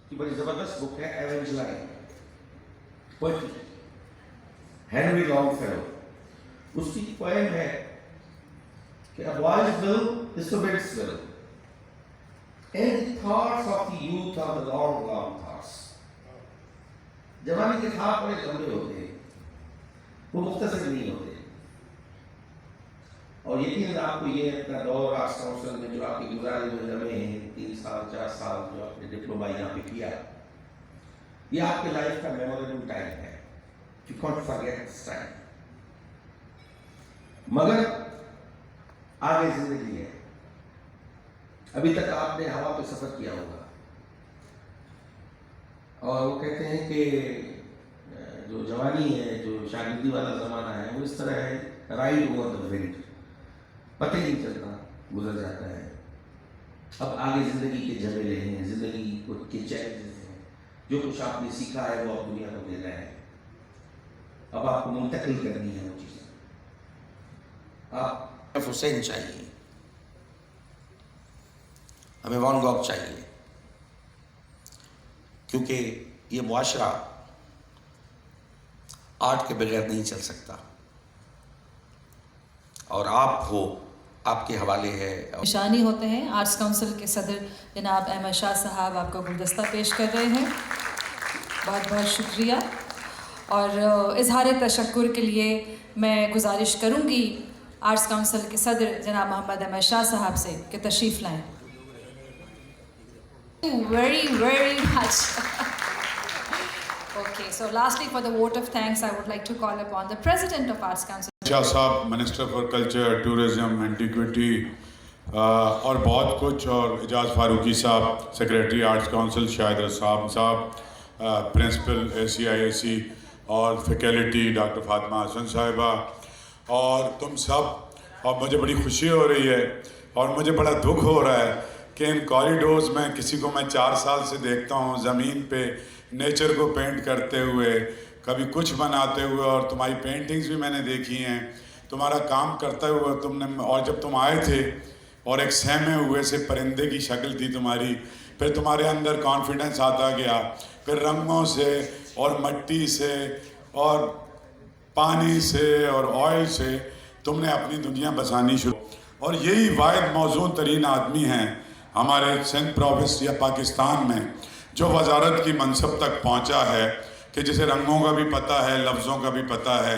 کی بڑی زبردست بک ہے ایونجلائن پوئٹری، ہینری لانگ فیلو. اس کی پوئم ہے کہ a boy's will is the wind's will and the thoughts of the youth are the long long thoughts. جوانی کے خواب بڑے لمبے ہوتے ہیں، وہ مختصر نہیں ہوتے. اور یقیناً آپ کو یہ اپنا دور آرٹس کاؤنسل میں جو آپ کی گزارے ہوئے لمحے ہیں 3 سال 4 سال جو آپ نے ڈپلوما یہاں پہ کیا، یہ آپ کے لائف کا میموریبل ٹائم ہے. You can't forget this time. مگر آگے زندگی ہے. ابھی تک آپ نے ہوا پہ سفر کیا ہوگا، اور وہ کہتے ہیں کہ جو جوانی ہے، جو شاگردی والا زمانہ ہے، وہ اس طرح ہے رائڈ اوور دا ونڈ، پتہ نہیں چلتا، گزر جاتا ہے. اب آگے زندگی کے جھمیلے ہیں، زندگی کے چیلنجز ہیں. جو کچھ آپ نے سیکھا ہے وہ آپ دنیا کو دینا ہے. اب آپ کو منتقل کرنی ہے وہ چیزیں. آپ حسین چاہیے، ہمیں وان گوگ چاہیے، کیونکہ یہ معاشرہ آرٹ کے بغیر نہیں چل سکتا. اور آپ ہو، آپ کے حوالے ہے. نشانی ہوتے ہیں آرٹس کونسل کے صدر جناب احمد شاہ صاحب آپ کو گلدستہ پیش کر رہے ہیں. بہت بہت شکریہ. اور اظہار تشکر کے لیے میں گزارش کروں گی آرٹس کونسل کے صدر جناب محمد احمد شاہ صاحب سے کہ تشریف لائیں. Very, very much. Okay, so lastly for the vote of thanks, I would like to call upon the President of Arts Council. شاہ صاحب minister for culture, tourism, antiquity اور بہت کچھ، اور اعجاز فاروقی صاحب سیکریٹری آرٹس کونسل، شاہد رسام صاحب پرنسپل ACIAC، اور faculty doctor Fatima حسن صاحبہ، اور تم سب. اور مجھے بڑی خوشی ہو رہی ہے اور مجھے بڑا دکھ ہو رہا ہے کہ ان کوریڈورز میں کسی کو میں 4 سال سے دیکھتا ہوں زمین پہ نیچر کو پینٹ کرتے ہوئے، کبھی کچھ بناتے ہوئے، اور تمہاری پینٹنگز بھی میں نے دیکھی ہیں، تمہارا کام کرتے ہوئے تم نے. اور جب تم آئے تھے اور ایک سہمے ہوئے سے پرندے کی شکل تھی تمہاری، پھر تمہارے اندر کانفیڈنس آتا گیا، پھر رنگوں سے اور مٹی سے اور پانی سے اور آئل سے تم نے اپنی دنیا بسانی شروع. اور یہی واحد موزوں ترین آدمی ہیں ہمارے سندھ پروونس یا پاکستان میں جو وزارت کی منصب تک پہنچا ہے، کہ جسے رنگوں کا بھی پتہ ہے، لفظوں کا بھی پتہ ہے،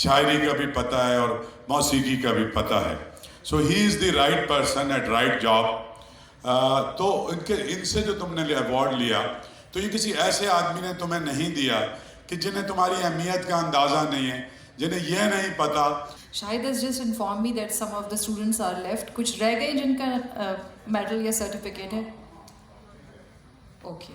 شاعری کا بھی پتہ ہے، اور موسیقی کا بھی پتہ ہے. So he is the right person at right job. تو ان سے جو تم نے ایوارڈ لیا، تو یہ کسی ایسے آدمی نے تمہیں نہیں دیا کہ جنہیں تمہاری اہمیت کا اندازہ نہیں ہے، جنہیں یہ نہیں پتا. Shahid has just informed me that some of the students are left. کچھ رہ گئے جن کا میڈل یا سرٹیفکیٹ ہے؟ اوکے.